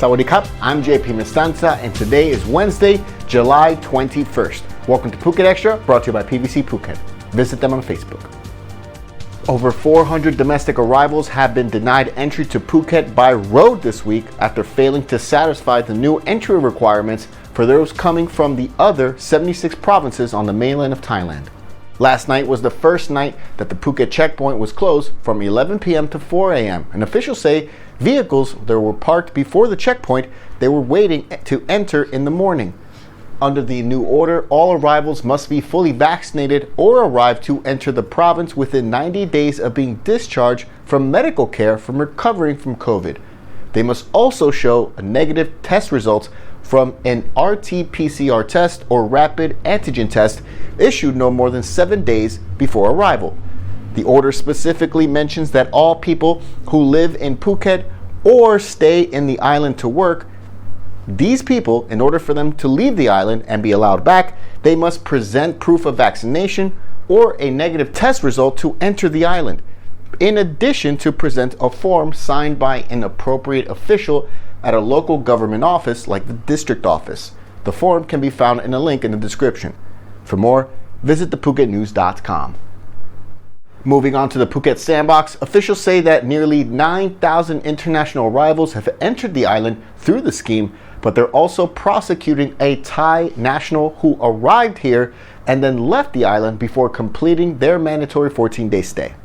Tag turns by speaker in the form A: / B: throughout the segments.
A: Sawadee Krap, I'm JP Mestanza, and today is Wednesday, July 21st. Welcome to Phuket Extra, brought to you by PVC Phuket. Visit them on Facebook. Over 400 domestic arrivals have been denied entry to Phuket by road this week after failing to satisfy the new entry requirements for those coming from the other 76 provinces on the mainland of Thailand. Last night was the first night that the Phuket checkpoint was closed from 11 p.m. to 4 a.m. and officials say vehicles that were parked before the checkpoint, they were waiting to enter in the morning. Under the new order, all arrivals must be fully vaccinated or arrive to enter the province within 90 days of being discharged from medical care from recovering from COVID. They must also show a negative test results from an RT-PCR test or rapid antigen test issued no more than 7 days before arrival. The order specifically mentions that all people who live in Phuket or stay in the island to work, these people, in order for them to leave the island and be allowed back, they must present proof of vaccination or a negative test result to enter the island, in addition to present a form signed by an appropriate official at a local government office like the district office. The form can be found in a link in the description. For more, visit thephuketnews.com. Moving on to the Phuket Sandbox, officials say that nearly 9,000 international arrivals have entered the island through the scheme, but they're also prosecuting a Thai national who arrived here and then left the island before completing their mandatory 14-day stay.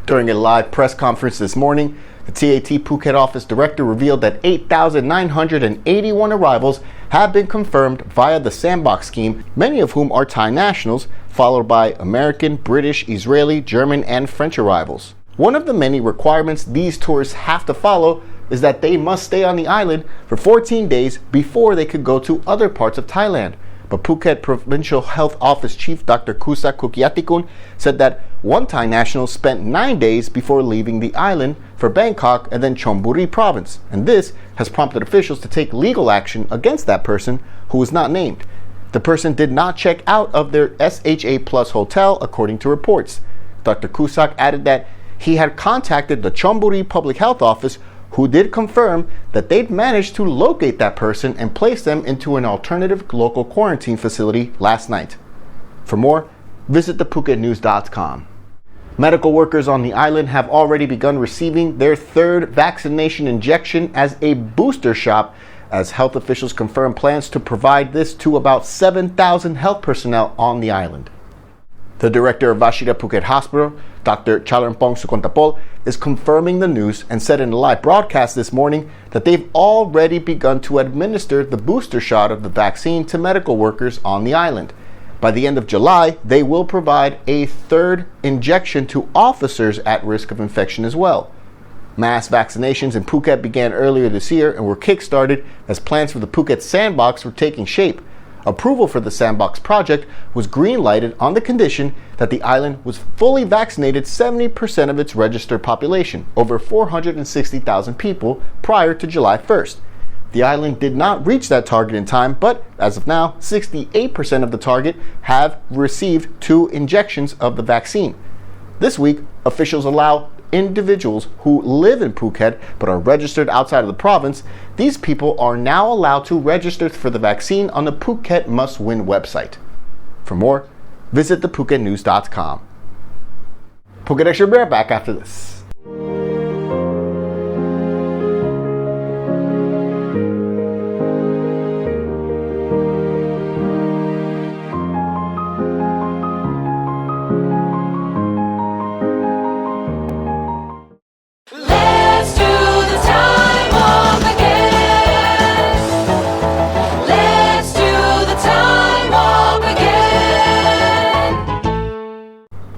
A: During a live press conference this morning, the TAT Phuket office director revealed that 8,981 arrivals have been confirmed via the Sandbox scheme, many of whom are Thai nationals, followed by American, British, Israeli, German, and French arrivals. One of the many requirements these tourists have to follow is that they must stay on the island for 14 days before they could go to other parts of Thailand. But Phuket Provincial Health Office Chief Dr. Kusak Kukiatikun said that one Thai national spent 9 days before leaving the island for Bangkok and then Chonburi province, and this has prompted officials to take legal action against that person who was not named. The person did not check out of their SHA Plus hotel, according to reports. Dr. Kusak added that he had contacted the Chonburi Public Health Office, who did confirm that they'd managed to locate that person and place them into an alternative local quarantine facility last night. For more, visit thephuketnews.com. Medical workers on the island have already begun receiving their third vaccination injection as a booster shot, as health officials confirm plans to provide this to about 7,000 health personnel on the island. The director of Vashida Phuket Hospital, Dr. Chalermpong Sukontapol, is confirming the news and said in a live broadcast this morning that they've already begun to administer the booster shot of the vaccine to medical workers on the island. By the end of July, they will provide a third injection to officers at risk of infection as well. Mass vaccinations in Phuket began earlier this year and were kick-started as plans for the Phuket Sandbox were taking shape. Approval for the Sandbox project was green-lighted on the condition that the island was fully vaccinated 70% of its registered population, over 460,000 people, prior to July 1st. The island did not reach that target in time, but as of now, 68% of the target have received 2 injections of the vaccine. This week, officials allow individuals who live in Phuket but are registered outside of the province. These people are now allowed to register for the vaccine on the Phuket Must Win website. For more, visit thephuketnews.com. Phuket Extra, be right back after this.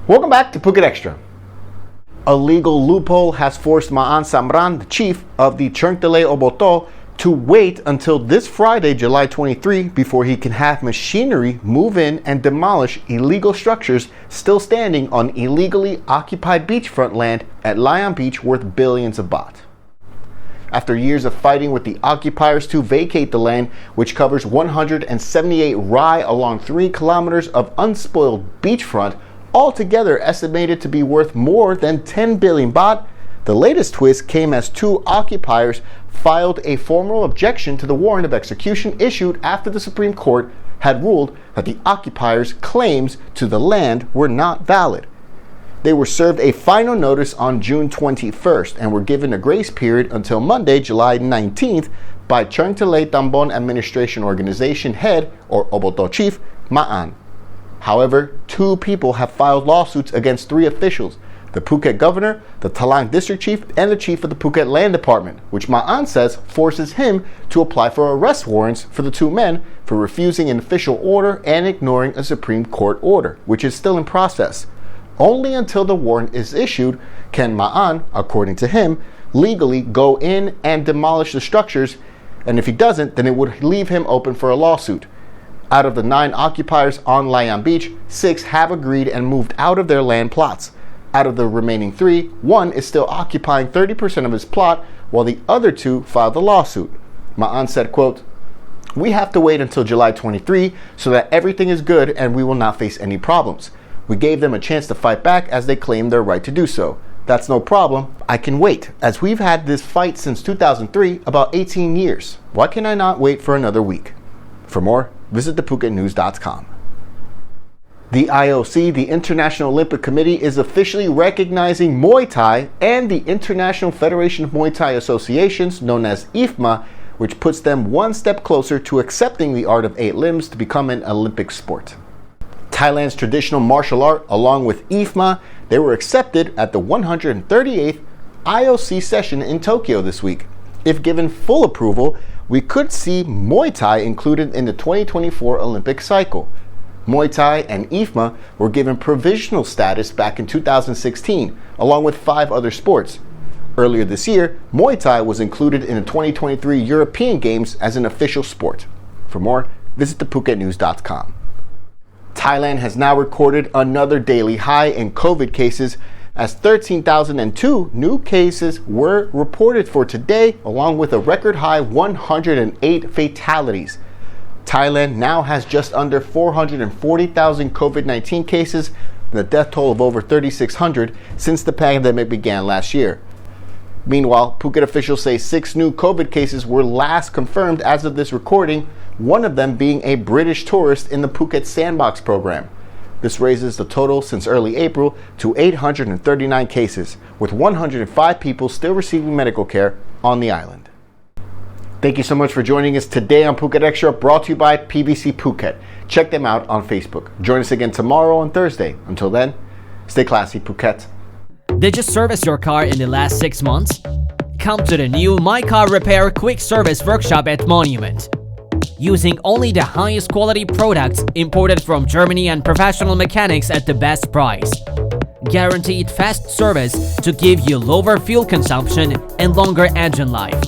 A: Welcome back to Phuket Extra. A legal loophole has forced Maan Samran, the chief of the Chungtale Oboto, to wait until this Friday, July 23, before he can have machinery move in and demolish illegal structures still standing on illegally occupied beachfront land at Layan Beach worth billions of baht. After years of fighting with the occupiers to vacate the land, which covers 178 rai along 3 kilometers of unspoiled beachfront, altogether estimated to be worth more than 10 billion baht, The latest twist came as 2 occupiers filed a formal objection to the warrant of execution issued after the Supreme Court had ruled that the occupiers' claims to the land were not valid. They were served a final notice on June 21st and were given a grace period until Monday, July 19th by Changtele Tambon Administration Organization head, or Oboto chief, Ma'an. However, 2 people have filed lawsuits against 3 officials, the Phuket governor, the Talang district chief, and the chief of the Phuket Land Department, which Ma'an says forces him to apply for arrest warrants for the 2 men for refusing an official order and ignoring a Supreme Court order, which is still in process. Only until the warrant is issued can Ma'an, according to him, legally go in and demolish the structures, and if he doesn't, then it would leave him open for a lawsuit. Out of the 9 occupiers on Layan Beach, 6 have agreed and moved out of their land plots. Out of the remaining 3, 1 is still occupying 30% of his plot, while the other 2 filed the lawsuit. Ma'an said, quote, "We have to wait until July 23 so that everything is good and we will not face any problems. We gave them a chance to fight back as they claim their right to do so. That's no problem. I can wait, as we've had this fight since 2003, about 18 years. Why can I not wait for another week?" For more, visit thephuketnews.com. The IOC, the International Olympic Committee, is officially recognizing Muay Thai and the International Federation of Muay Thai Associations, known as IFMA, which puts them one step closer to accepting the art of 8 limbs to become an Olympic sport. Thailand's traditional martial art, along with IFMA, they were accepted at the 138th IOC session in Tokyo this week. If given full approval, we could see Muay Thai included in the 2024 Olympic cycle. Muay Thai and IFMA were given provisional status back in 2016, along with 5 other sports. Earlier this year, Muay Thai was included in the 2023 European Games as an official sport. For more, visit thephuketnews.com. Thailand has now recorded another daily high in COVID cases, as 13,002 new cases were reported for today, along with a record high 108 fatalities. Thailand now has just under 440,000 COVID-19 cases and a death toll of over 3,600 since the pandemic began last year. Meanwhile, Phuket officials say 6 new COVID cases were last confirmed as of this recording, one of them being a British tourist in the Phuket Sandbox program. This raises the total since early April to 839 cases, with 105 people still receiving medical care on the island. Thank you so much for joining us today on Phuket Extra, brought to you by PVC Phuket. Check them out on Facebook. Join us again tomorrow on Thursday. Until then, stay classy, Phuket.
B: Did you service your car in the last 6 months? Come to the new My Car Repair Quick Service Workshop at Monument. Using only the highest quality products imported from Germany and professional mechanics at the best price. Guaranteed fast service to give you lower fuel consumption and longer engine life.